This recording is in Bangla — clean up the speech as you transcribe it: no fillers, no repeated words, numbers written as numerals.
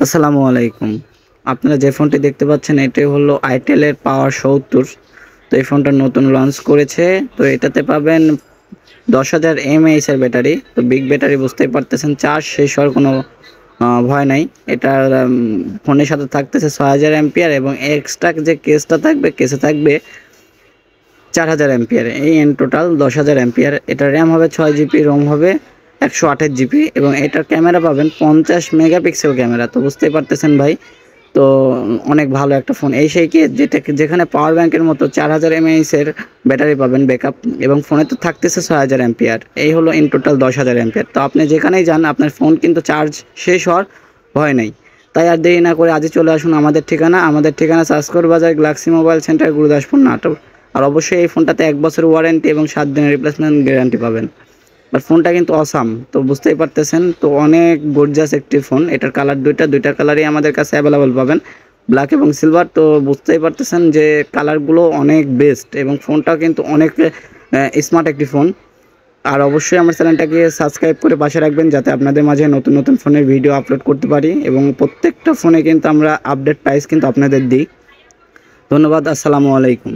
আসসালামু আলাইকুম। আপনারা যে ফোনটি দেখতে পাচ্ছেন এটি হলো আইটেলের পাওয়ার ৭০। তো এই ফোনটা নতুন লঞ্চ করেছে। তো এটাতে পাবেন ১০,০০০ mAh এর ব্যাটারি। তো বিগ ব্যাটারি বুঝতেই পারতেছেন, চার্জ শেষ হওয়ার কোনো ভয় নাই। এটার ফোনের সাথে থাকতেছে ৬,০০০ অ্যাম্পিয়ার এবং এক্সট্রা যে কেসটা থাকবে, কেসে থাকবে ৪,০০০ অ্যাম্পিয়ার। এই টোটাল ১০,০০০ অ্যাম্পিয়ার। এটার র্যাম হবে ৬ জিবি, রোম হবে ১২৮ জিবি এবং এটার ক্যামেরা পাবেন ৫০ মেগাপিক্সেল ক্যামেরা। তো বুঝতেই পারতেছেন ভাই, তো অনেক ভালো একটা ফোন। এই সেই কি যেখানে পাওয়ার ব্যাংকের মতো ৪,০০০ mAh এর ব্যাটারি পাবেন ব্যাকআপ এবং ফোনে তো থাকতেছে ৬,০০০ অ্যাম্পিয়ার। এই হলো ইন টোটাল ১০,০০০ অ্যাম্পিয়ার। তো আপনি যেখানেই যান আপনার ফোন কিন্তু চার্জ শেষ হওয়ার ভয় নেই। তাই আর দেরি না করে আজই চলে আসুন আমাদের ঠিকানা চাষকর বাজার, Galaxy mobile centre, Gurudaspur, Natore. আর অবশ্যই এই ফোনটাতে ১ বছরের ওয়ারেন্টি এবং ৭ দিনের রিপ্লেসমেন্ট গ্যারান্টি পাবেন। আর ফোনটা কিন্তু অসাম, তো বুঝতেই পারতেছেন, তো অনেক গর্জিয়াস একটি ফোন। এটার কালার দুইটা কালারই আমাদের কাছে অ্যাভেলেবল পাবেন, ব্ল্যাক এবং সিলভার। তো বুঝতেই পারতেছেন যে কালারগুলো অনেক বেস্ট এবং ফোনটাও কিন্তু অনেক স্মার্ট একটি ফোন। আর অবশ্যই আমার চ্যানেলটাকে সাবস্ক্রাইব করে পাশে রাখবেন, যাতে আপনাদের মাঝে নতুন নতুন ফোনের ভিডিও আপলোড করতে পারি এবং প্রত্যেকটা ফোনে কিন্তু আমরা আপডেট প্রাইস কিন্তু আপনাদের দিই। ধন্যবাদ। আসসালামু আলাইকুম।